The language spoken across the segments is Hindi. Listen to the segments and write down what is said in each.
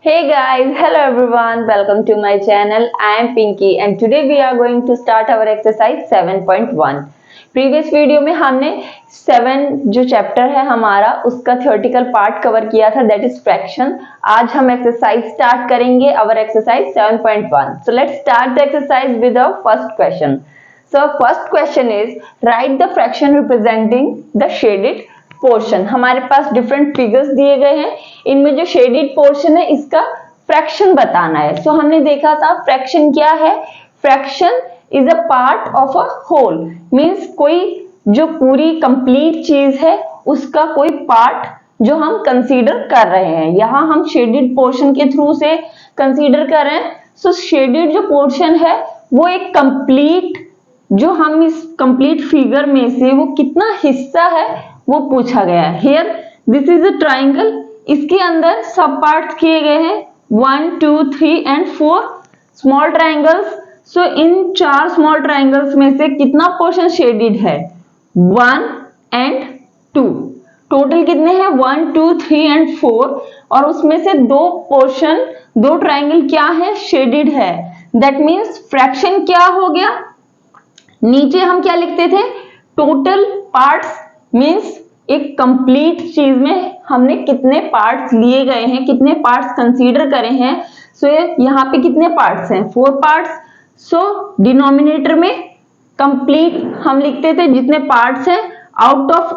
Hey guys, hello everyone, welcome to my channel. I am Pinky and today we are going to start our exercise 7.1. Previous video में हमने 7 जो चैप्टर है हमारा उसका थ्योरेटिकल पार्ट कवर किया था, दैट इज फ्रैक्शन. आज हम एक्सरसाइज स्टार्ट करेंगे, our exercise 7.1. So let's start the exercise with our first question. So first question is right the fraction representing the shaded portion. हमारे पास डिफरेंट फिगर्स दिए गए हैं, इनमें जो शेडेड पोर्शन है इसका फ्रैक्शन बताना है. सो हमने देखा था फ्रैक्शन क्या है. Fraction is a part of a whole, means कोई जो पूरी कंप्लीट चीज है उसका कोई पार्ट जो हम कंसीडर कर रहे हैं. यहां हम शेडेड पोर्शन के थ्रू से कंसीडर कर रहे हैं. सो शेडेड जो पोर्शन है वो एक कंप्लीट, जो हम इस कंप्लीट फिगर में से वो कितना हिस्सा है वो पूछा गया है. Here this is a triangle, इसके अंदर सब पार्ट्स किए गए हैं 1 2 3 and 4 small triangles. So in 4 small triangles में से कितना पोर्शन शेडेड है? 1 एंड 2. टोटल कितने हैं? 1 2 3 एंड 4. और उसमें से दो ट्राइंगल क्या है? शेडेड है. दैट मीन्स फ्रैक्शन क्या हो गया? नीचे हम क्या लिखते थे? टोटल पार्ट्स मींस एक कंप्लीट चीज में हमने कितने पार्ट्स लिए गए हैं, कितने पार्ट्स कंसीडर करे हैं. सो यहाँ पे कितने पार्ट्स हैं? 4 पार्ट्स. सो डिनोमिनेटर में कंप्लीट हम लिखते थे जितने पार्ट्स हैं, आउट ऑफ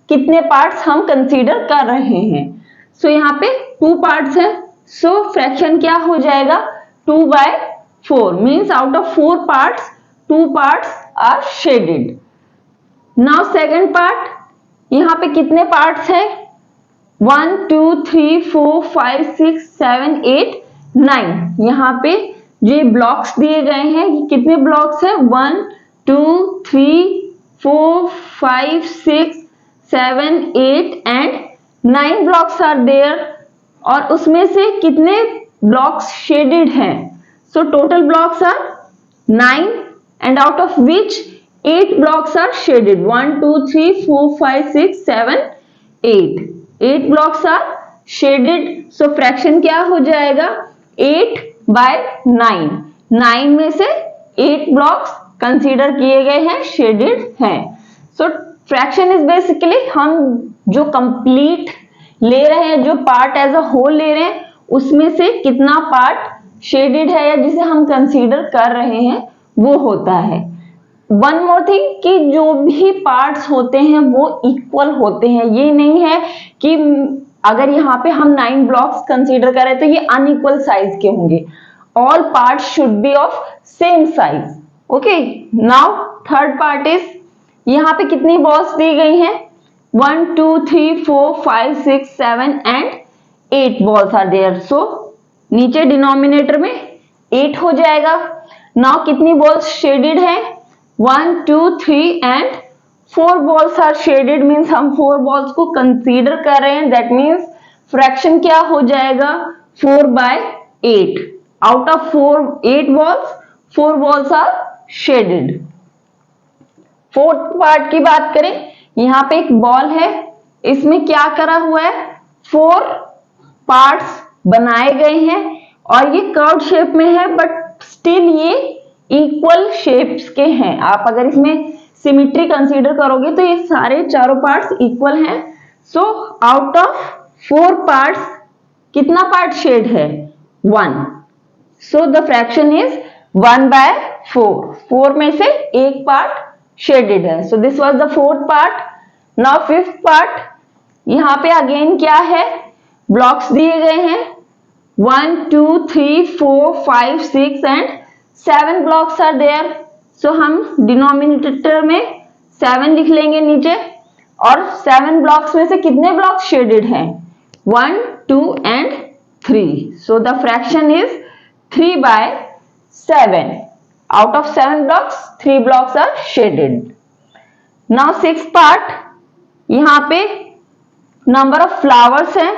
कितने पार्ट्स हम कंसीडर कर रहे हैं. सो यहाँ पे 2 पार्ट्स हैं. सो फ्रैक्शन क्या हो जाएगा? 2/4 means out of 4 parts 2 parts are shaded. Now second part, यहाँ पे कितने parts हैं? 1 2 3 4 5 6 7 8 9. यहाँ पे जो ब्लॉक्स दिए गए हैं, ये कितने ब्लॉक्स हैं? 1 2 3 4 5 6 7 8 and 9 blocks are there. और उसमें से कितने ब्लॉक्स शेडेड हैं? So total blocks are 9 and out of which 8 blocks are shaded. 1 2 3 4 5 6 7 8 blocks are shaded. So fraction क्या हो जाएगा? 8/9. 9 में से 8 blocks कंसीडर किए गए हैं, शेडेड हैं. सो फ्रैक्शन इज बेसिकली हम जो कंप्लीट ले रहे हैं, जो पार्ट एज अ होल ले रहे हैं, उसमें से कितना पार्ट शेडेड है या जिसे हम कंसीडर कर रहे हैं वो होता है. वन मोर थिंग कि जो भी पार्ट्स होते हैं वो इक्वल होते हैं. ये नहीं है कि अगर यहाँ पे हम 9 ब्लॉक्स कंसीडर करें तो ये अनइक्वल साइज के होंगे. All parts should be of same size. Okay. Now third part is, यहाँ पे कितनी बॉल्स दी गई हैं? 1 2 3 4 5 6 7 एंड 8 बॉल्स आर देयर. सो नीचे डिनोमिनेटर में 8 हो जाएगा. नाउ कितनी बॉल्स शेडेड है? 1 2 3 and 4 balls are shaded means हम 4 बॉल्स को कंसीडर कर रहे हैं. दैट मींस फ्रैक्शन क्या हो जाएगा? 4/8. Out of 8 balls 4 balls are shaded. Fourth part की बात करें, यहाँ पे एक बॉल है, इसमें क्या करा हुआ है? 4 पार्ट्स बनाए गए हैं और ये कर्व शेप में है, बट स्टिल ये इक्वल शेप्स के हैं. आप अगर इसमें सिमिट्री कंसीडर करोगे तो ये सारे चारों पार्ट्स इक्वल हैं. सो आउट ऑफ 4 पार्ट्स कितना पार्ट शेड है? 1. So the fraction is 1/4. 4 में से एक पार्ट शेडेड है. So this was the fourth part. Now fifth part, यहाँ पे अगेन क्या है? ब्लॉक्स दिए गए हैं 1 2 3 4 5 6 and 7 blocks are there. So हम डिनोमिनेटर में 7 लिख लेंगे नीचे. और 7 blocks में से कितने blocks शेडेड हैं? 1 2 and 3. So the fraction is 3/7. Out of 7 blocks 3 blocks are shaded. Now sixth part, यहाँ पे नंबर ऑफ फ्लावर्स हैं.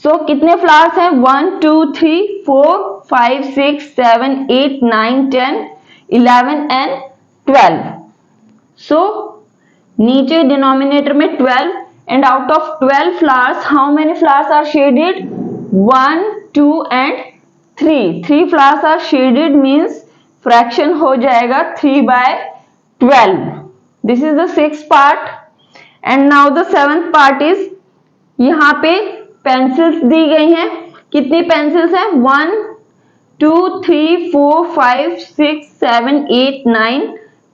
सो कितने फ्लावर्स हैं? 1 2 3 4 5 6 7 8 9 10 11 एंड 12. सो नीचे डिनोमिनेटर में 12 and out of 12 flowers how many flowers are shaded? 1 2 and 3. 3 flowers are shaded means fraction हो जाएगा 3/12. This is the 6th part. And now the 7th part is, यहाँ पे पेंसिल्स दी गई हैं. कितनी पेंसिल्स हैं? 1 2 3 4 5 6 7 8 9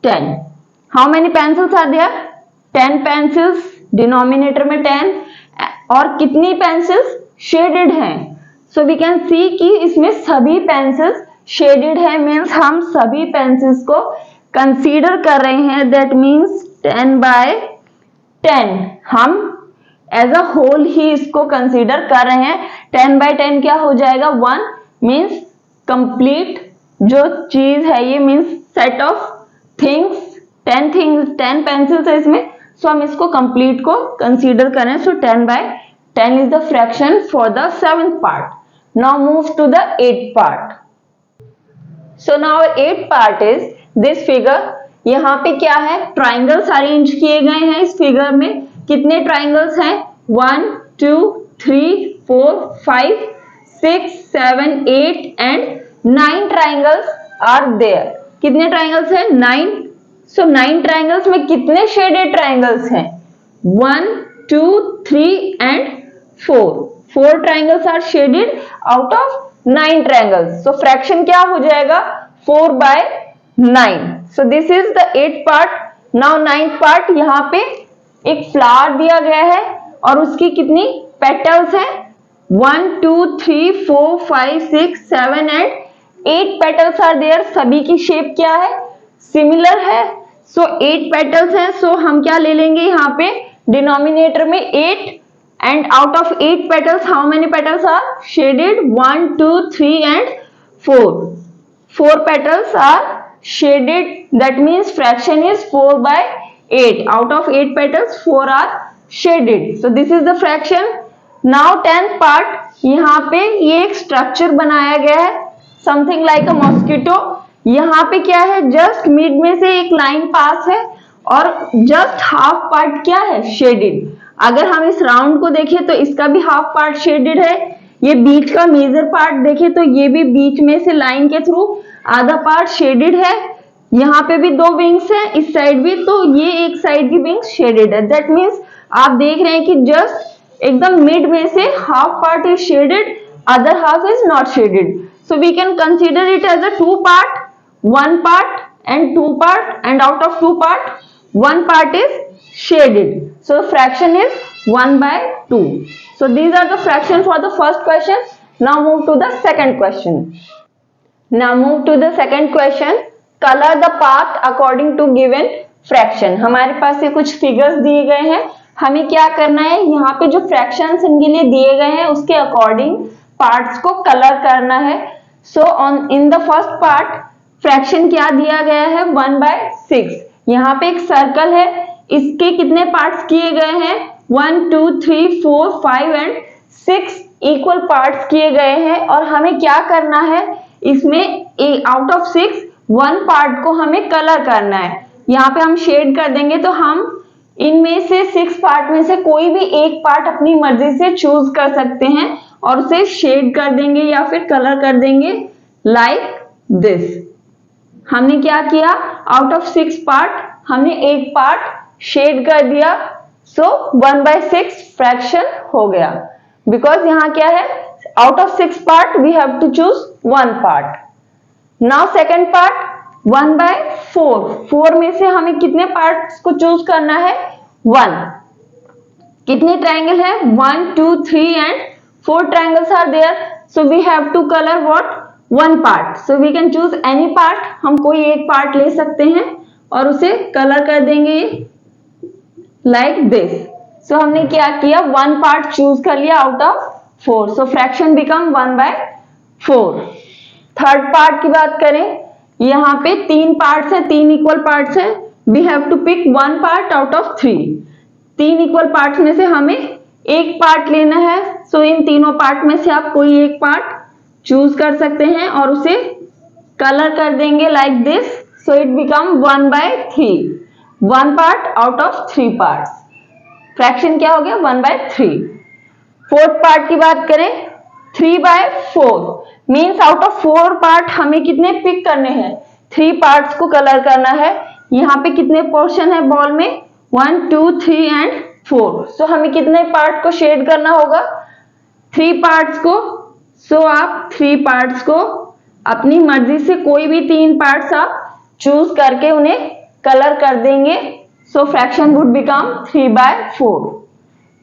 10. How many pencils are there? 10 pencils. Denominator में 10. और कितनी पेंसिल्स शेडेड हैं? सो वी कैन सी कि इसमें सभी पेंसिल्स शेडेड है, मीन्स हम सभी पेंसिल्स को कंसीडर कर रहे हैं. दैट मीन्स 10/10 हम एज अ होल ही इसको कंसीडर कर रहे हैं. 10/10 क्या हो जाएगा? 1 मीन्स कंप्लीट जो चीज है ये, means set of things. 10 pencils है इसमें, सो हम इसको कंप्लीट को कंसीडर करें. सो 10/10 is the fraction for the 7th part. Now move to the 8th part. So now 8th part is this figure. यहाँ पे क्या है? ट्राइंगल्स अरेंज किए गए हैं इस फिगर में. कितने ट्राइंगल्स हैं? 1 2 3 4 5 6 7 8 and 9 triangles are there. कितने ट्राइंगल्स हैं? 9. सो 9 ट्राइंगल्स में कितने शेडेड ट्राइंगल्स हैं? 1 2 3 and 4. 4 triangles are shaded out of 9 triangles. So fraction क्या हो जाएगा? 4/9. So this is the 8th part. Now 9th part. यहाँ पे एक फ्लावर दिया गया है और उसकी कितनी पेटल्स हैं? 1 2 3 4 5 6 7 and 8 पेटल्स आर देयर. सभी की शेप क्या है? सिमिलर है. सो 8 पेटल्स हैं. सो हम क्या ले लेंगे यहाँ पे? डिनोमिनेटर में 8. And out of 8 petals, how many petals are shaded? 1 2 3 and 4. 4 petals are shaded. That means fraction is 4/8. Out of 8 petals, 4 are shaded. So this is the fraction. Now 10th part. यहाँ पे ये एक स्ट्रक्चर बनाया गया है, something like a mosquito. यहाँ पे क्या है? जस्ट मिड में से एक लाइन पास है और जस्ट हाफ पार्ट क्या है? शेडेड. अगर हम इस राउंड को देखें तो इसका भी हाफ पार्ट शेडेड है. ये बीच का मेजर पार्ट देखें तो ये भी बीच में से लाइन के थ्रू आधा पार्ट शेडेड है. यहाँ पे भी 2 विंग्स हैं, इस साइड भी, तो ये एक साइड की विंग्स शेडेड है. दैट मीन्स आप देख रहे हैं कि जस्ट एकदम मिड में से half part is shaded, other half is not shaded. So we can consider it as a 2 part, 1 part and 2 part, and out of 2 part 1 part is shaded. So fraction is 1/2. So these are the fraction for the first question. Now move to the second question. Now move to the second question. Color the path according to given fraction. हमारे पास ये कुछ फिगर्स दिए गए हैं. हमें क्या करना है? यहाँ पे जो फ्रैक्शंस इनके लिए दिए गए हैं उसके अकॉर्डिंग पार्ट्स को कलर करना है. So on in the first part fraction क्या दिया गया है? 1/6. यहाँ पे एक सर्कल है, इसके कितने पार्ट्स किए गए हैं? 1 2 3 4 5 and 6 इक्वल पार्ट्स किए गए हैं. और हमें क्या करना है? इसमें आउट ऑफ 6 1 पार्ट को हमें कलर करना है. यहाँ पे हम शेड कर देंगे. तो हम इनमें से 6 पार्ट में से कोई भी एक पार्ट अपनी मर्जी से चूज कर सकते हैं और उसे शेड कर देंगे या फिर कलर कर देंगे लाइक दिस. हमने क्या किया? आउट ऑफ 6 पार्ट हमने एक पार्ट शेड कर दिया. सो 1/6 फ्रैक्शन हो गया. बिकॉज यहाँ क्या है? Out of 6 part we have to choose 1 part. Now second part 1/4. 4 में से हमें कितने पार्ट्स को चूज करना है? 1. कितने ट्राइंगल है? 1 2 3 and 4 triangles are there. So we have to color what? 1 part. So we can choose any part. हम कोई एक पार्ट ले सकते हैं और उसे कलर कर देंगे like this. So हमने क्या किया? 1 part चूज कर लिया out of 4. So fraction become 1/4. Third part की बात करें, यहाँ पे 3 पार्ट्स है, 3 इक्वल पार्ट्स है. We have to pick 1 part out of 3. 3 equal parts में से हमें एक पार्ट लेना है. सो इन तीनों पार्ट में से आप कोई एक पार्ट चूज कर सकते हैं और उसे कलर कर देंगे like this. So it become 1/3. 1 part out of 3 parts. Fraction क्या हो गया? 1/3. फोर्थ पार्ट की बात करें 3/4 मीन्स आउट ऑफ 4 पार्ट हमें कितने पिक करने हैं, 3 पार्ट्स को कलर करना है। यहाँ पे कितने पोर्शन है बॉल में, 1 2 3 एंड 4। सो हमें कितने पार्ट को शेड करना होगा, 3 पार्ट्स को। सो आप 3 पार्ट्स को अपनी मर्जी से कोई भी 3 पार्ट्स आप चूज करके उन्हें कलर कर देंगे। So fraction would become 3/4।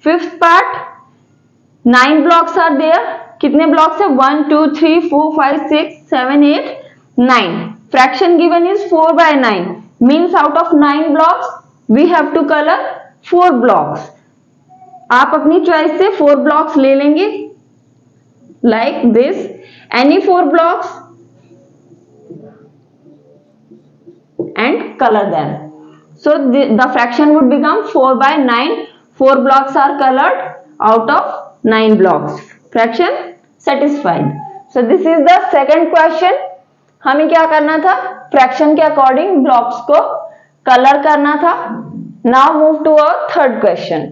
Fifth part, 9 blocks are there. कितने ब्लॉक्स है, 1 2 3 4 5 6 7 8 9। Fraction given is 4/9 means out of 9 blocks we have to colour 4 blocks. आप अपनी चॉइस से 4 ब्लॉक्स ले लेंगे like this, any 4 blocks and color them. So the fraction would become 4/9. 4 blocks are colored out of 9 blocks. Fraction satisfied. So this is the second question. हमें क्या करना था, फ्रैक्शन के अकॉर्डिंग ब्लॉक्स को कलर करना था। Now move to our third question.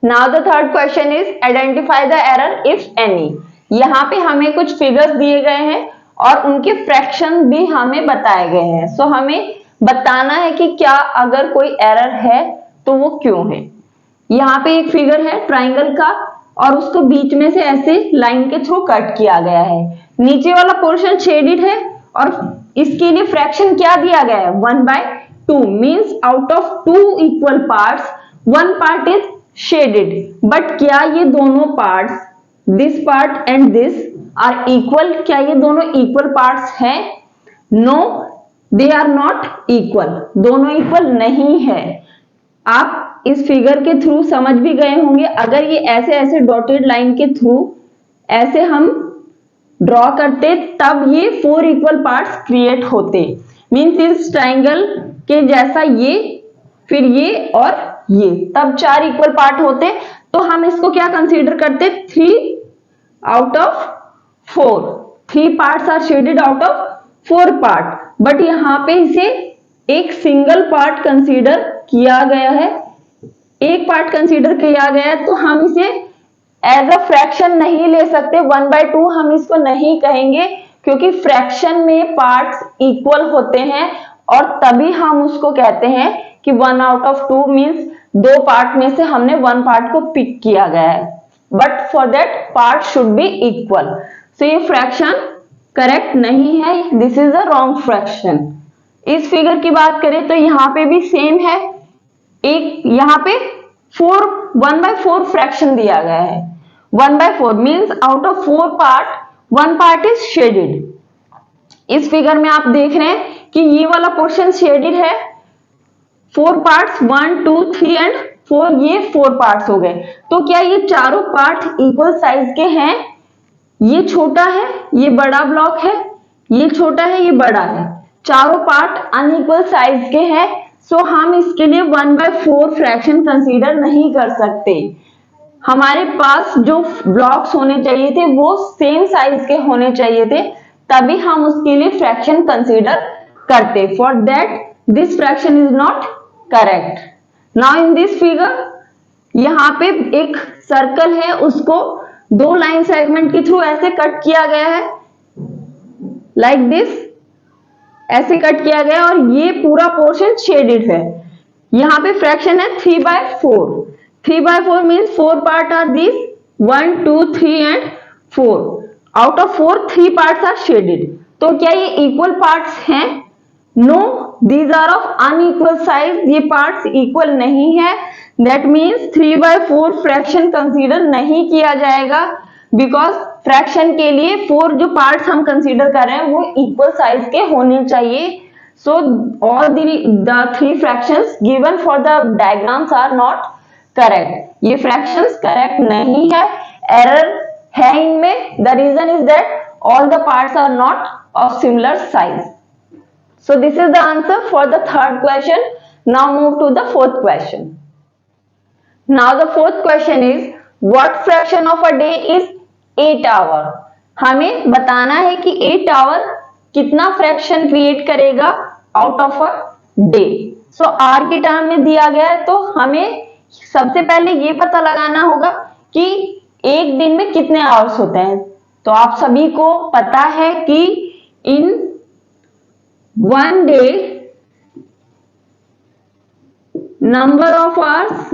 Now the third question is identify the error if any. यहाँ पे हमें कुछ फिगर्स दिए गए हैं और उनके फ्रैक्शन भी हमें बताए गए हैं। सो हमें बताना है कि क्या अगर कोई एरर है तो वो क्यों है। यहाँ पे एक फिगर है ट्राइंगल का और उसको बीच में से ऐसे लाइन के थ्रू कट किया गया है। नीचे वाला पोर्शन शेडेड है और इसके लिए फ्रैक्शन क्या दिया गया है, 1/2 means out of 2 equal parts 1 part is shaded. But क्या ये दोनों parts, this part and this are equal, क्या ये दोनों इक्वल पार्ट्स हैं? No, they are not equal, दोनों इक्वल नहीं है। आप इस फिगर के थ्रू समझ भी गए होंगे, अगर ये ऐसे ऐसे डॉटेड लाइन के थ्रू ऐसे हम ड्रॉ करते तब ये 4 इक्वल पार्ट्स क्रिएट होते। मीन्स इस ट्राइंगल के जैसा ये, फिर ये और ये, तब 4 इक्वल पार्ट होते। तो हम इसको क्या कंसीडर करते, 3 out of 4। 3 parts are shaded out of 4 part, but यहाँ पे इसे एक सिंगल पार्ट कंसीडर किया गया है, एक पार्ट कंसीडर किया गया है। तो हम इसे एज अ फ्रैक्शन नहीं ले सकते, 1/2 हम इसको नहीं कहेंगे क्योंकि फ्रैक्शन में पार्ट्स इक्वल होते हैं और तभी हम उसको कहते हैं कि 1 आउट ऑफ 2 मीन्स 2 पार्ट में से हमने 1 पार्ट को पिक किया गया है, but for that part should be equal. So ये फ्रैक्शन करेक्ट नहीं है, this is a wrong fraction. इस फिगर की बात करें तो यहाँ पे भी सेम है, एक यहाँ पे 1/4 फ्रैक्शन दिया गया है। 1/4 means out of 4 part 1 part is shaded. इस फिगर में आप देख रहे हैं कि ये वाला पोर्शन शेडेड है, 4 पार्ट्स 1 2 3 एंड 4, ये 4 पार्ट्स हो गए। तो क्या ये चारों पार्ट इक्वल साइज के हैं? ये छोटा है, ये बड़ा ब्लॉक है, ये छोटा है, ये बड़ा है, चारों पार्ट अनइक्वल साइज के हैं। सो हम इसके लिए 1/4 फ्रैक्शन कंसीडर नहीं कर सकते। हमारे पास जो ब्लॉक्स होने चाहिए थे वो सेम साइज के होने चाहिए थे, तभी हम उसके लिए फ्रैक्शन कंसीडर करते। For that this fraction is not correct. Now in this figure यहाँ पे एक सर्कल है, उसको 2 लाइन सेगमेंट के थ्रू ऐसे कट किया गया है, लाइक दिस, ऐसे कट किया गया और ये पूरा पोर्शन शेडेड है। यहाँ पे फ्रैक्शन है 3/4। 3/4 means 4 part are this, 1 2 3 and 4। Out of 4 3 parts are shaded. तो क्या ये इक्वल पार्ट्स हैं? No, these are of unequal size, ये पार्ट्स इक्वल नहीं है। दैट मीन्स 3/4 फ्रैक्शन कंसीडर नहीं किया जाएगा, बिकॉज फ्रैक्शन के लिए 4 जो पार्ट्स हम कंसीडर कर रहे हैं वो इक्वल साइज के होने चाहिए। So all the 3 fractions given for the diagrams are not correct. ये फ्रैक्शंस करेक्ट नहीं है, एरर है इनमें। The reason is that all the parts are not of similar size. So this is the answer for the third question. Now move to the fourth question. Now the fourth question is what fraction of a day is 8 hour? हमें बताना है कि 8 hour कितना फ्रैक्शन क्रिएट करेगा out of a day. So hour के टर्म में दिया गया है, तो हमें सबसे पहले ये पता लगाना होगा कि एक दिन में कितने आवर्स होते हैं? तो आप सभी को पता है कि इन one day number of hours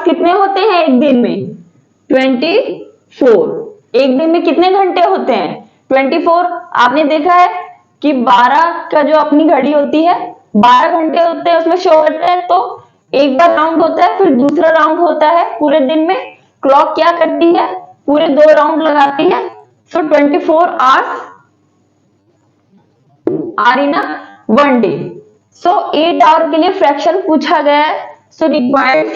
कितने होते हैं एक दिन में? 24। एक दिन में कितने घंटे होते हैं? 24। आपने देखा है कि 12 का जो अपनी घड़ी होती है 12 घंटे होते हैं, उसमें शो करते हैं, तो एक बार राउंड होता है, फिर दूसरा राउंड होता है पूरे दिन में। क्लॉक क्या करती है? पूरे 2 राउंड लगाती है। So 24 hours are in one day. So 8 hour के लिए फ्रैक्शन पूछा गया है। सो रिक्वायर्ड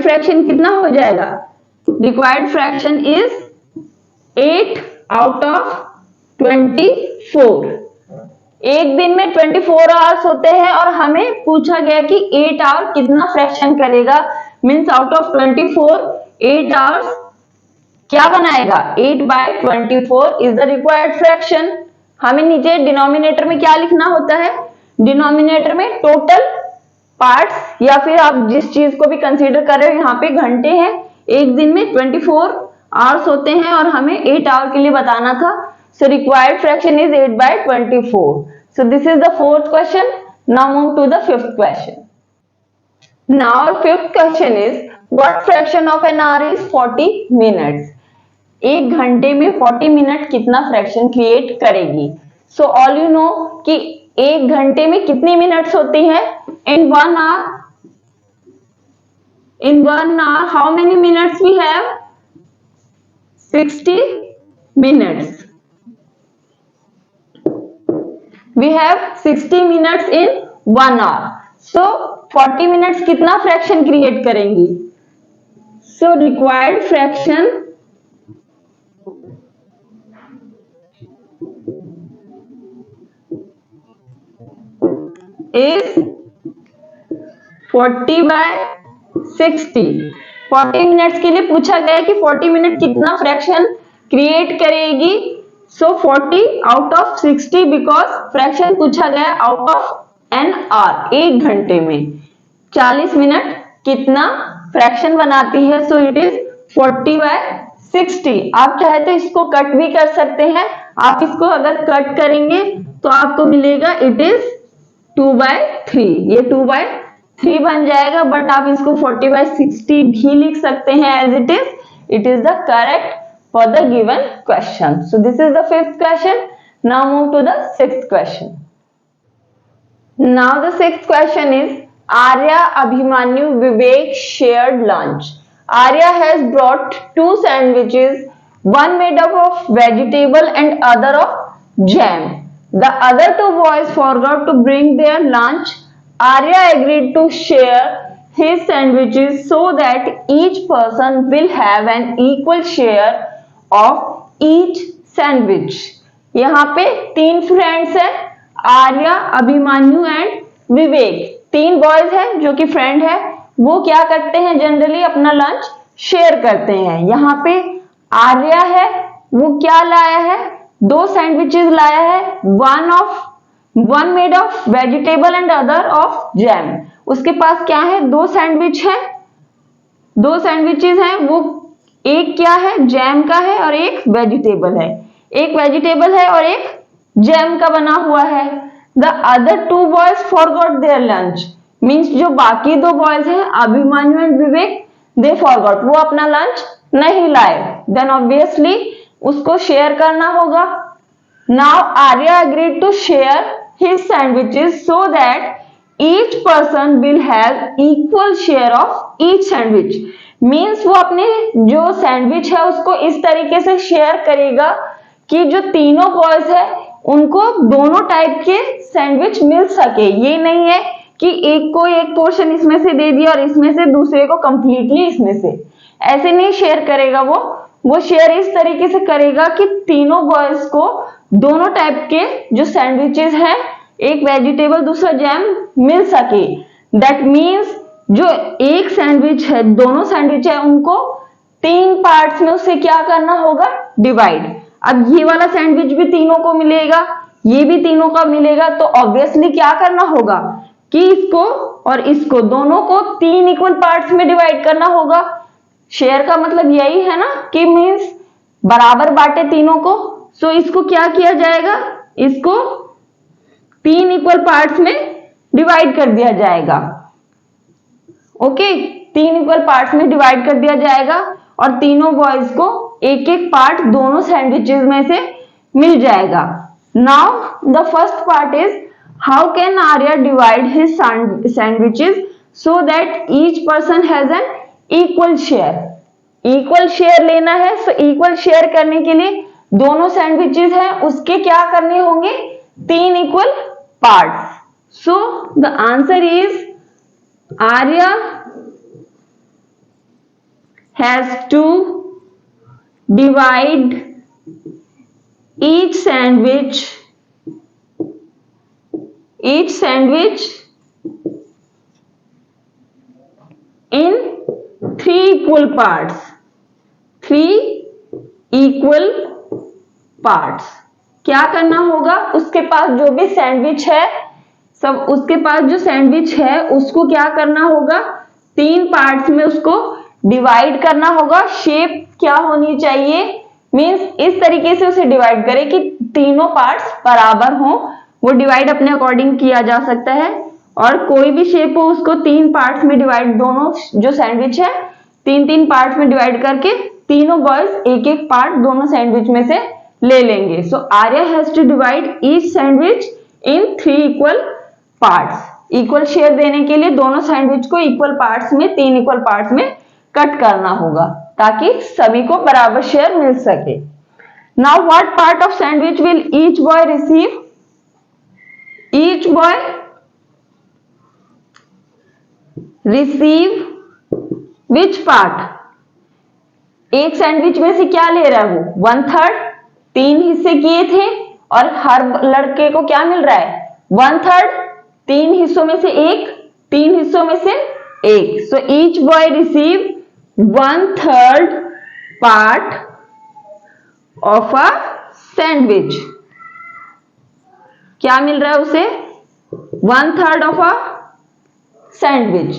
फ्रैक्शन कितना हो जाएगा? Required fraction is 8 out of 24। एक दिन में 24 आवर्स होते हैं और हमें पूछा गया कि 8 आवर कितना फ्रैक्शन करेगा। मीन्स आउट ऑफ 24 8 आवर्स क्या बनाएगा? 8/24 इज द रिक्वायर्ड फ्रैक्शन। हमें नीचे डिनोमिनेटर में क्या लिखना होता है? डिनोमिनेटर में टोटल पार्ट्स, या फिर आप जिस चीज को भी कंसीडर कर रहे हो, यहाँ पे घंटे हैं। एक दिन में 24 आवर्स होते हैं और हमें 8 आवर के लिए बताना था। So required fraction is 8/24। So this is the fourth question. Now move to the fifth question. Now fifth question is what fraction of an hour is 40 minutes. एक घंटे में 40 मिनट कितना फ्रैक्शन क्रिएट करेगी? सो ऑल यू नो कि एक घंटे में कितनी मिनट्स होती है? In one hour how many minutes we have? 60 minutes. We have 60 minutes in 1 hour. So 40 minutes कितना फ्रैक्शन क्रिएट करेंगी? So required fraction is 40/60। 40 minutes के लिए पूछा गया कि 40 मिनट कितना फ्रैक्शन क्रिएट करेगी। सो 40 आउट ऑफ 60 बिकॉज फ्रैक्शन पूछा गया आउट ऑफ एन आवर। एक घंटे में 40 मिनट कितना फ्रैक्शन बनाती है? So it is 40/60। आप चाहे तो इसको कट भी कर सकते हैं। आप इसको अगर कट करेंगे तो आपको मिलेगा इट इज 2/3। ये 2/3 बन जाएगा, बट आप इसको 40/60 भी लिख सकते हैं as it is. It is the correct for the given question. So this is the fifth question. Now move to the sixth question. Now the sixth question is Arya, Abhimanyu, Vivek shared lunch. Arya has brought 2 sandwiches, one made up of vegetable and other of jam. The other 2 boys forgot to bring their lunch. Arya agreed to share his sandwiches so that each person will have an equal share of each sandwich. यहाँ पे 3 फ्रेंड्स हैं, आर्या, अभिमान्यु एंड विवेक। 3 बॉयज हैं जो कि फ्रेंड है। वो क्या करते हैं? जनरली अपना लंच शेयर करते हैं। यहाँ पे आर्या है, वो क्या लाया है? 2 सैंडविचेस लाया है। One made of vegetable and other of jam. उसके पास क्या है? 2 सैंडविच है, 2 सैंडविचेस हैं। वो एक क्या है? जैम का है और एक वेजिटेबल है। एक वेजिटेबल है और एक जैम का बना हुआ है। The other 2 boys forgot their lunch. Means जो बाकी 2 boys हैं, अभिमान्यु एंड विवेक, they forgot, वो अपना लंच नहीं लाए। Then obviously उसको शेयर करना होगा। Now Arya agreed to share his sandwiches so that each person will have equal share of each sandwich. Means वो अपने जो सैंडविच है उसको इस तरीके से शेयर करेगा कि जो तीनों बॉयज है उनको दोनों टाइप के सैंडविच मिल सके। ये नहीं है कि एक को एक पोर्शन इसमें से दे दिया और इसमें से दूसरे को कंप्लीटली इसमें से, ऐसे नहीं शेयर करेगा। वो शेयर इस तरीके से करेगा कि तीनों बॉयज को दोनों टाइप के जो सैंडविचेस हैं, एक वेजिटेबल दूसरा जैम, मिल सके। दैट मीन्स जो एक सैंडविच है, दोनों सैंडविच है, उनको 3 पार्ट्स में उसे क्या करना होगा? डिवाइड। अब ये वाला सैंडविच भी तीनों को मिलेगा, ये भी तीनों का मिलेगा, तो ऑब्वियसली क्या करना होगा कि इसको और इसको दोनों को 3 इक्वल पार्ट्स में डिवाइड करना होगा। शेयर का मतलब यही है ना कि मीन्स बराबर बांटे तीनों को। सो इसको क्या किया जाएगा, इसको 3 इक्वल पार्ट्स में डिवाइड कर दिया जाएगा। ओके, 3 इक्वल पार्ट्स में डिवाइड कर दिया जाएगा और तीनों बॉयज को एक एक पार्ट दोनों सैंडविचेस में से मिल जाएगा। Now the first part is how can Arya divide his sandwiches so that each person has an equal share. Equal share लेना है, सो इक्वल शेयर करने के लिए दोनों सैंडविचेस हैं उसके क्या करने होंगे, 3 equal parts. So the answer is Arya has to divide each sandwich in 3 equal parts। 3 equal parts क्या करना होगा, उसके पास जो भी सैंडविच है सब, उसके पास जो सैंडविच है उसको क्या करना होगा, 3 पार्ट्स में उसको डिवाइड करना होगा। शेप क्या होनी चाहिए, मींस इस तरीके से उसे डिवाइड करें कि तीनों पार्ट्स बराबर हों। वो डिवाइड अपने अकॉर्डिंग किया जा सकता है और कोई भी शेप हो उसको 3 पार्ट्स में डिवाइड, दोनों जो सैंडविच है 3-3 पार्ट्स में डिवाइड करके तीनों बॉयज एक एक पार्ट दोनों सैंडविच में से ले लेंगे। So Arya has to divide each sandwich in 3 equal parts. Equal share देने के लिए दोनों सैंडविच को इक्वल पार्ट्स में, 3 इक्वल पार्ट्स में कट करना होगा ताकि सभी को बराबर शेयर मिल सके। Now what part of sandwich will each boy receive, each boy receive which part. एक सैंडविच में से क्या ले रहा है वो, 1/3, 3 हिस्से किए थे और हर लड़के को क्या मिल रहा है, 1/3, 3 हिस्सों में से एक, 3 हिस्सों में से एक। So each boy receive 1/3 part of a sandwich. क्या मिल रहा है उसे, 1/3 ऑफ अ सैंडविच।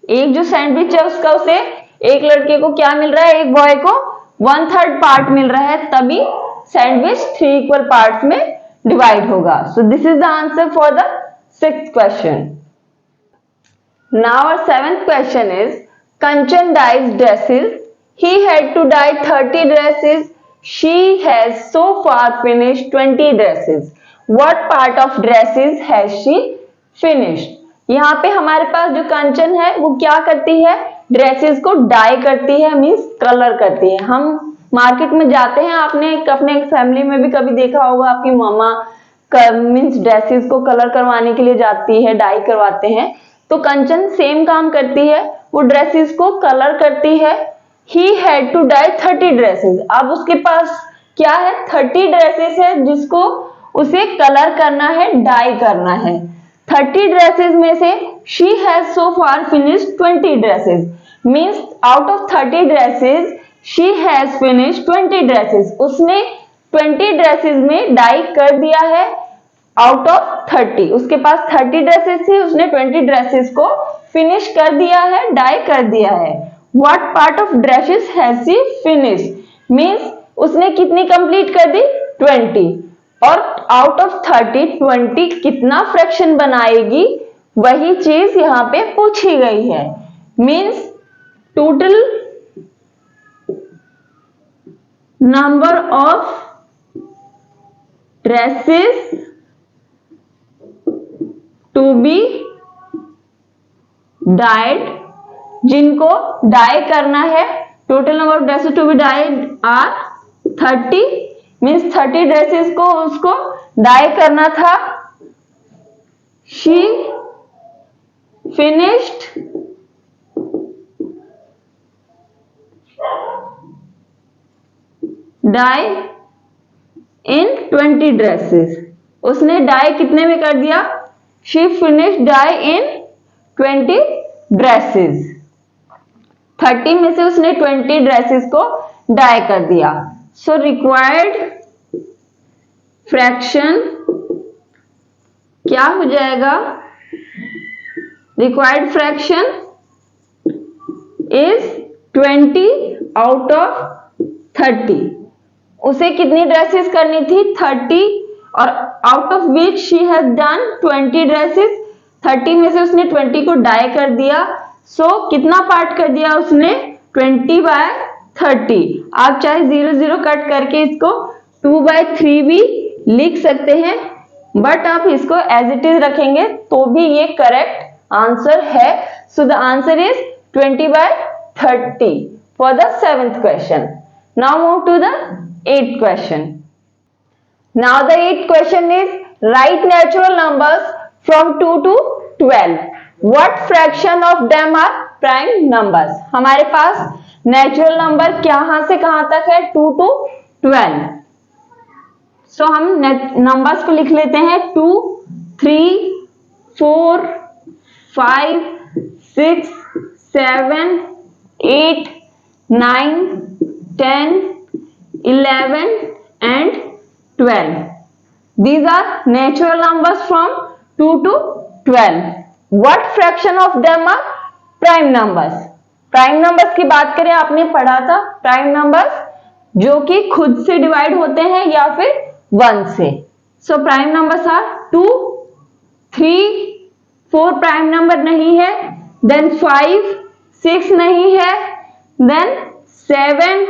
एक जो सैंडविच है उसका उसे, एक लड़के को क्या मिल रहा है, एक बॉय को 1/3 पार्ट मिल रहा है, तभी सैंडविच 3 इक्वल पार्ट्स में डिवाइड होगा। So this is the answer for the 6th question. Now our 7th question is Kanchan dyes dresses. He had to dye 30 dresses. She has so far finished 20 dresses. What part of dresses has she finished? यहाँ पे हमारे पास जो कंचन है वो क्या करती है, ड्रेसेस को डाई करती है, मीन्स कलर करती है। हम मार्केट में जाते हैं, आपने अपने फैमिली में भी कभी देखा होगा, आपकी मम्मा मीन्स ड्रेसेस को कलर करवाने के लिए जाती है, डाई करवाते हैं। तो कंचन सेम काम करती है, वो ड्रेसेस को कलर करती है। He had to dye 30 dresses. अब उसके पास क्या है, 30 ड्रेसेस है जिसको उसे कलर करना है, डाई करना है। 30 ड्रेसेस में से she has so far finished 20 dresses. Means out of 30 dresses she has finished 20 dresses. उसने 20 ड्रेसेस में डाई कर दिया है आउट ऑफ 30। उसके पास 30 ड्रेसेस थी, उसने 20 ड्रेसेस को फिनिश कर दिया है, डाई कर दिया है। What part of dresses has she finish, means उसने कितनी कंप्लीट कर दी, 20। और आउट ऑफ 30 20 कितना फ्रैक्शन बनाएगी, वही चीज यहाँ पे पूछी गई है। Means total number of dresses to be dyed, जिनको डाई करना है, total number of dresses to be dyed are 30। Means 30 dresses को उसको डाई करना था। She finished dye in 20 dresses. उसने डाई कितने में कर दिया, she finished dye in 20 dresses. 30 में से उसने 20 ड्रेसेस को डाई कर दिया। सो रिक्वायर्ड फ्रैक्शन क्या हो जाएगा, required fraction is 20 out of 30। उसे कितनी ड्रेसेस करनी थी, 30, और out of which she has done 20 dresses. 30 में से उसने 20 को डाई कर दिया, सो कितना पार्ट कर दिया उसने, 20/30। आप चाहे 0 0 कट करके इसको 2/3 भी लिख सकते हैं, बट आप इसको एज इट इज रखेंगे तो भी ये करेक्ट आंसर है। So the answer is 20/30 for the 7th question. Now move to the 8th question. Now the 8th question is write natural numbers from 2 to 12. What fraction of them are prime numbers? हमारे पास नेचुरल नंबर कहां से कहां तक है, 2 to 12. सो हम नंबर्स को लिख लेते हैं 2, 3, 4, 5, 6, 7, 8, 9, 10, 11 and 12. These are natural numbers from 2 to 12. What fraction of them are prime numbers? Prime numbers की बात करें, आपने पढ़ा था प्राइम नंबर्स जो कि खुद से डिवाइड होते हैं या फिर 1 से। So prime numbers are 2, 3, 4 prime number नहीं है, देन 5, 6 नहीं है, देन 7,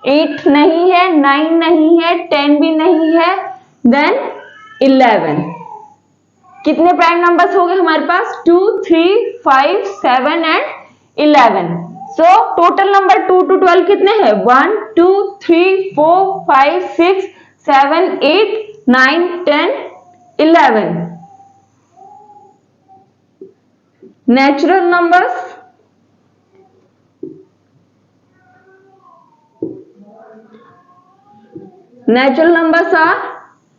8 नहीं है, 9 नहीं है, 10 भी नहीं है, देन 11। कितने प्राइम नंबर्स हो गए हमारे पास, 2, 3, 5, 7 and 11। So total number 2 to 12 कितने हैं, 1, 2, 3, 4, 5, 6, 7, 8, 9, 10, 11। नेचुरल नंबर्स आर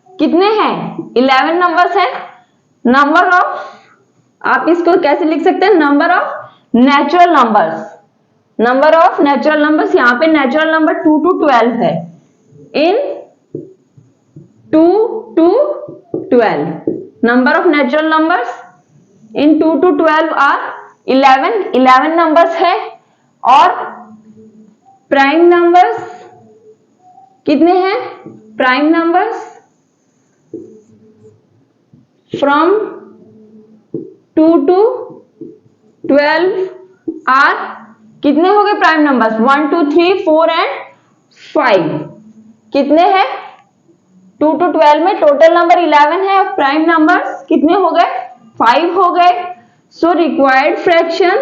कितने हैं, 11 नंबर्स हैं। नंबर ऑफ, आप इसको कैसे लिख सकते हैं, नंबर ऑफ नेचुरल नंबर्स, यहां पे नेचुरल नंबर 2 to 12 है। In 2 to 12 number of natural numbers in 2 to 12 are 11 numbers है। और प्राइम नंबर्स कितने हैं, prime numbers from 2 to 12 are कितने हो गए प्राइम नंबर्स, 1, 2, 3, 4 एंड 5। कितने हैं, 2 to 12 में टोटल नंबर 11 है, और प्राइम नंबर्स कितने हो गए, 5 हो गए। सो required fraction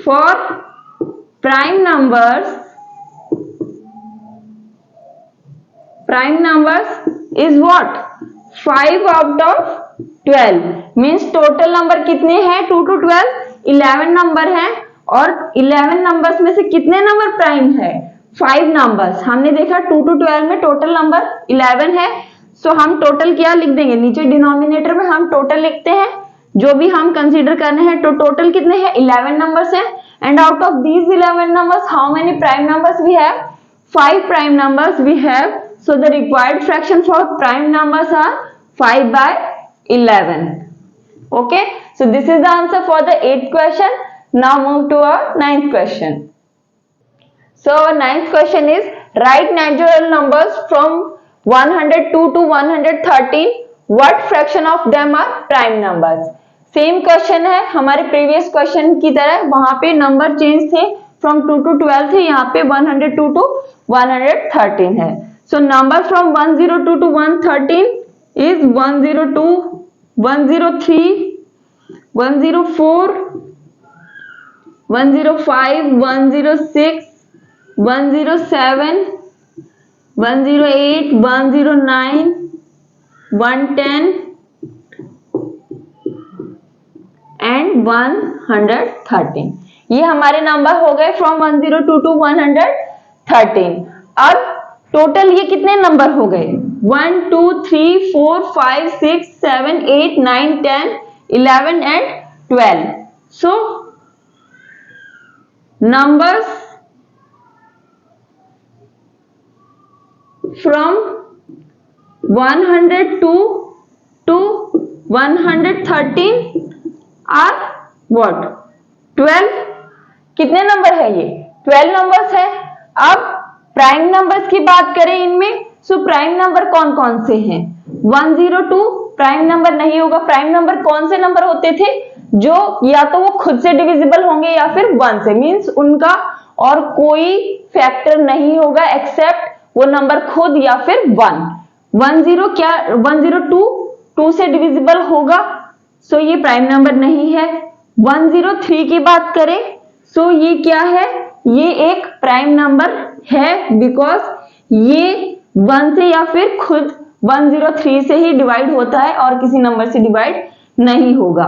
for prime numbers is what, 5 out of 12। Means total number कितने हैं, 2 to 12 11 नंबर है, और 11 नंबर्स में से कितने नंबर प्राइम है, 5 नंबर्स। हमने देखा 2 to 12 में टोटल नंबर 11 है। सो हम टोटल क्या लिख देंगे, नीचे डिनोमिनेटर में हम टोटल लिखते हैं जो भी हम कंसीडर करने हैं। तो टोटल कितने हैं, 11 नंबर्स हैं। And out of these 11 numbers how many prime numbers we have, 5 prime numbers we have. So the required fraction for prime numbers are 5/11. Okay, so this is the answer for the 8th question. Now move to our 9th question. So our 9th question is write natural numbers from 102 to 113. What fraction of them are prime numbers? Same question है हमारे प्रीवियस क्वेश्चन की तरह, वहां पे नंबर चेंज थे, फ्रॉम 2 to 12 थे, यहाँ पे 102 to 113 है। So number from 102 to 113 is 102, 103, 104, 105, 106, 107, 108, 109, 110 and 113। ये हमारे नंबर हो गए फ्रॉम 102 to 113। अब टोटल ये कितने नंबर हो गए, 1, 2, 3, 4, 5, 6, 7, 8, 9, 10, 11 and 12। So numbers from 102 to 113 are what? 12। कितने नंबर है ये? 12 नंबर्स है। अब प्राइम नंबर्स की बात करें इनमें, सो प्राइम नंबर कौन कौन से हैं? 102 प्राइम नंबर नहीं होगा। प्राइम नंबर कौन से नंबर होते थे? जो या तो वो खुद से डिविजिबल होंगे या फिर 1 से, मींस उनका और कोई फैक्टर नहीं होगा एक्सेप्ट वो नंबर खुद या फिर 1। 10 क्या 102 2 से डिविजिबल होगा, सो ये प्राइम नंबर नहीं है। 103 की बात करें, सो ये क्या है? ये एक प्राइम नंबर है बिकॉज ये 1 से या फिर खुद 103 से ही डिवाइड होता है और किसी नंबर से डिवाइड नहीं होगा।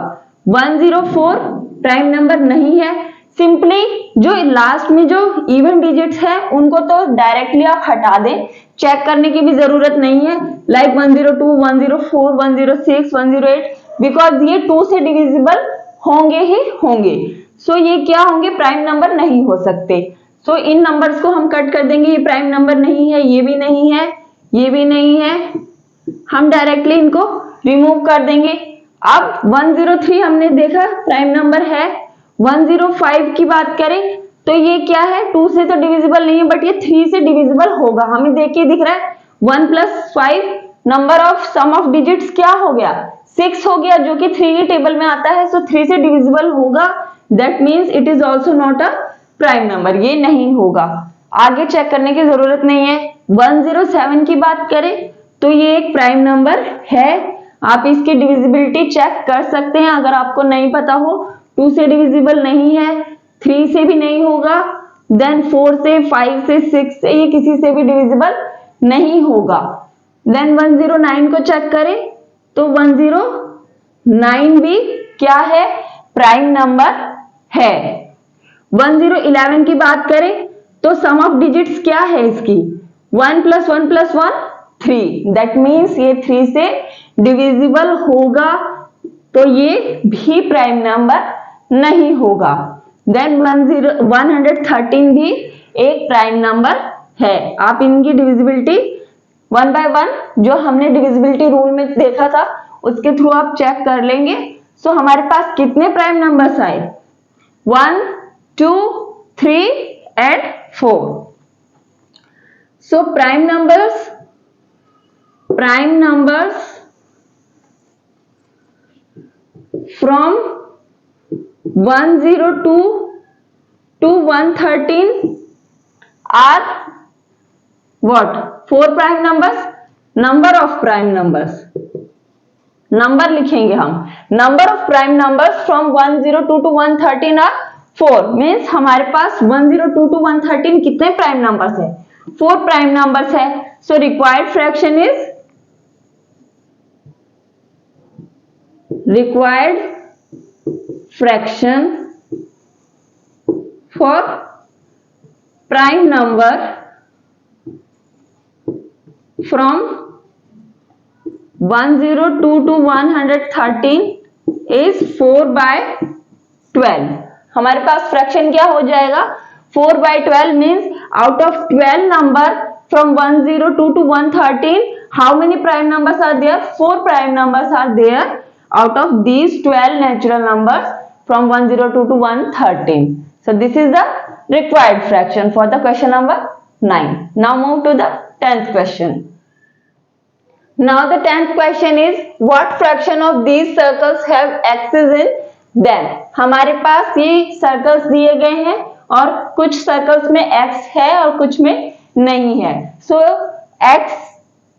104 प्राइम नंबर नहीं है। सिंपली जो लास्ट में जो इवन डिजिट्स है उनको तो डायरेक्टली आप हटा दें, चेक करने की भी जरूरत नहीं है, लाइक 102, 104, 106, 108, बिकॉज ये 2 से डिविजिबल होंगे ही होंगे। सो ये क्या होंगे? प्राइम नंबर नहीं हो सकते। सो इन नंबर्स को हम कट कर देंगे, ये प्राइम नंबर नहीं है, ये भी नहीं है, ये भी नहीं है, हम डायरेक्टली इनको रिमूव कर देंगे। अब 103 हमने देखा प्राइम नंबर है। 105 की बात करें तो ये क्या है? 2 से तो डिविजिबल नहीं है बट ये 3 से डिविजिबल होगा। हमें देख के दिख रहा है 1 + 5 number of sum of digits क्या हो गया? 6 हो गया, जो कि 3 की टेबल में आता है। सो 3 से डिविजिबल होगा, that means it is also not a prime number, ये नहीं होगा। आगे चेक करने की जरूरत नहीं है। 107 की बात करें तो ये एक प्राइम नंबर है। आप इसकी डिविजिबिलिटी चेक कर सकते हैं अगर आपको नहीं पता हो। 2 से डिविजिबल नहीं है, 3 से भी नहीं होगा, देन 4 से, 5 से, 6 से, ये किसी से भी डिविजिबल नहीं होगा। देन 109 को चेक करें तो 109 भी क्या है? प्राइम नंबर है। 1011 की बात करें तो सम ऑफ डिजिट्स क्या है इसकी? 1 + 1 + 1 3, दैट मीन्स ये 3 से डिविजिबल होगा, तो ये भी प्राइम नंबर नहीं होगा। देन 113 भी एक प्राइम नंबर है। आप इनकी डिविजिबिलिटी 1 by 1 जो हमने डिविजिबिलिटी रूल में देखा था उसके थ्रू आप चेक कर लेंगे। सो हमारे पास कितने प्राइम नंबर्स आए? 1, 2, 3 and 4। So prime numbers from 102 to 113 are what? 4 prime numbers। number of prime numbers, number लिखेंगे हम, number of prime numbers from 102 to 113 are 4, means हमारे पास 102 to 113 कितने प्राइम नंबर्स है? 4 प्राइम नंबर्स है। सो required fraction is required fraction for prime number from 102 to 113 is 4 by 12। हमारे पास फ्रैक्शन क्या हो जाएगा? 4 by 12 means out of 12 number from 102 to 113 how many prime numbers are there? 4 prime numbers are there out of these 12 natural numbers from 102 to 113। So this is the required fraction for the question number 9। Now move to the 10th question। Now the 10th question is what fraction of these circles have x's in them? हमारे पास ये सर्कल्स दिए गए हैं और कुछ सर्कल्स में x है और कुछ में नहीं है। सो x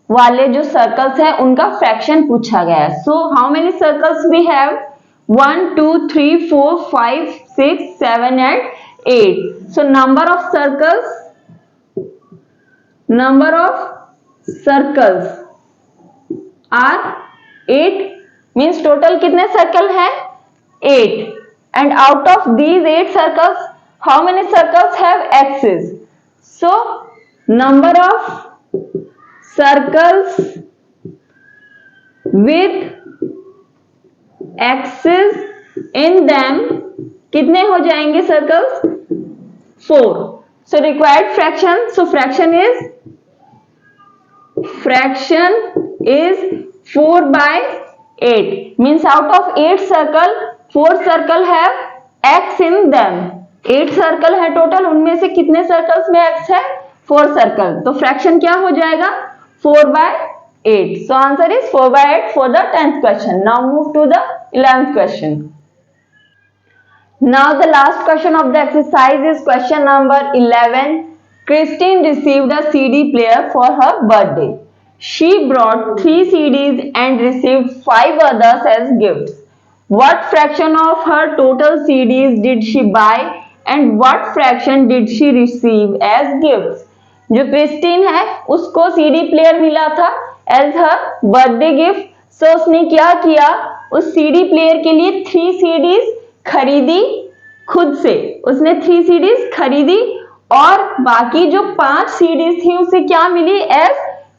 वाले जो सर्कल्स है उनका फ्रैक्शन पूछा गया है। So how many circles we have? 1, 2, 3, 4, 5, 6, 7 and 8। So number of circles are 8, means total कितने सर्कल है? 8। And out of these 8 circles how many circles have axis? So number of circles with axis in them कितने हो जाएंगे circles? 4. So required fraction. So fraction is 4/8. Means out of 8 circle, 4 circle have x in them. 8 circle है टोटल, उनमें से कितने सर्कल्स में x है? 4 सर्कल. तो फ्रैक्शन क्या हो जाएगा? 4/8. So answer is 4/8 for the 10th question. Now move to the 11th question. Now the last question of the exercise is question number 11. Christine received a CD player for her birthday. She brought 3 CDs and received 5 others as gifts. What fraction of her total CDs did she buy and what fraction did she receive as gifts? जो क्रिस्टीन है उसको सीडी प्लेयर मिला था एज हर बर्थडे गिफ्ट. सो उसने क्या किया, उस सीडी प्लेयर के लिए 3 सीडीज खरीदी खुद से. उसने 3 सीडीज खरीदी और बाकी जो 5 सीडीज थी उसे क्या मिली एज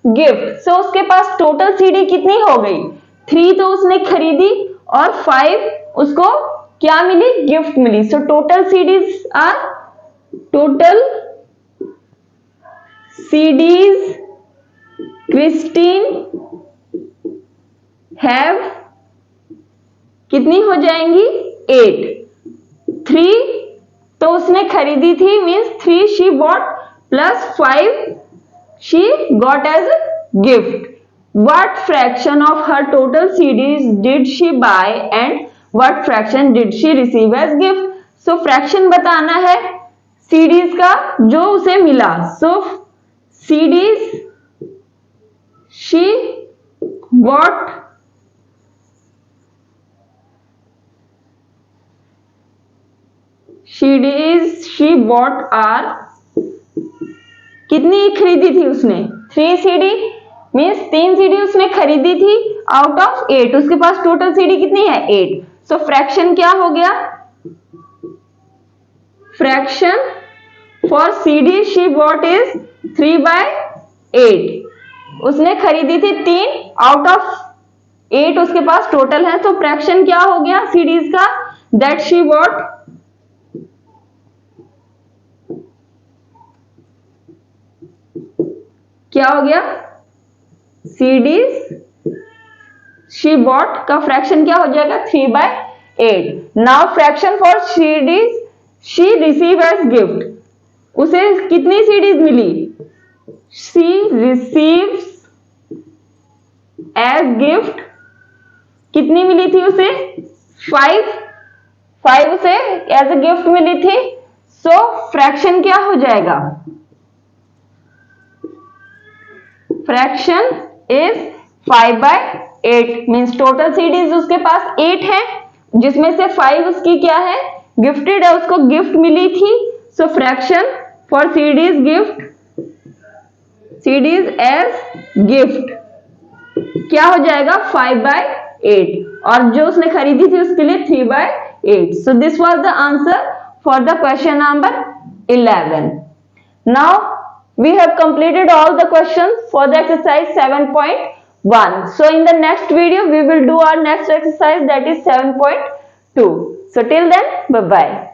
गिफ्ट. सो उसके पास टोटल सीडी कितनी हो गई? 3 तो उसने खरीदी और 5 उसको क्या मिली? गिफ्ट मिली. So total CDs are total CDs Christine have कितनी हो जाएंगी? 8. 3 तो उसने खरीदी थी means 3 she bought plus 5 she got as gift. What fraction of her total CDs did she buy and what fraction did she receive as gift? So fraction बताना है CDs का जो उसे मिला. So CDs she bought are कितनी खरीदी थी उसने? 3 CD मीन्स 3 सीडी उसने खरीदी थी आउट ऑफ 8. उसके पास टोटल सीडी कितनी है? 8. सो फ्रैक्शन क्या हो गया? Fraction for CD she bought is 3/8. उसने खरीदी थी 3 आउट ऑफ 8 उसके पास टोटल है. तो फ्रैक्शन क्या हो गया सीडीज का? दैट शी बॉट क्या हो गया? सीडीज शी बॉट का फ्रैक्शन क्या हो जाएगा? 3/8. Now fraction for CDs she receive as gift. उसे कितनी सीडीज मिली? शी रिसीव्स एज गिफ्ट कितनी मिली थी उसे? 5 उसे एज ए गिफ्ट मिली थी. सो फ्रैक्शन क्या हो जाएगा? Fraction is 5/8. Means total CDs उसके पास 8 है जिसमें से 5 उसकी क्या है? गिफ्टेड है, उसको गिफ्ट मिली थी. So fraction for CDs gift CDs as gift क्या हो जाएगा? 5/8. और जो उसने खरीदी थी उसके लिए 3/8. So this was the answer for the question number 11. Now we have completed all the questions for the exercise 7.1. So in the next video we will do our next exercise, that is 7.2. So till then, bye bye.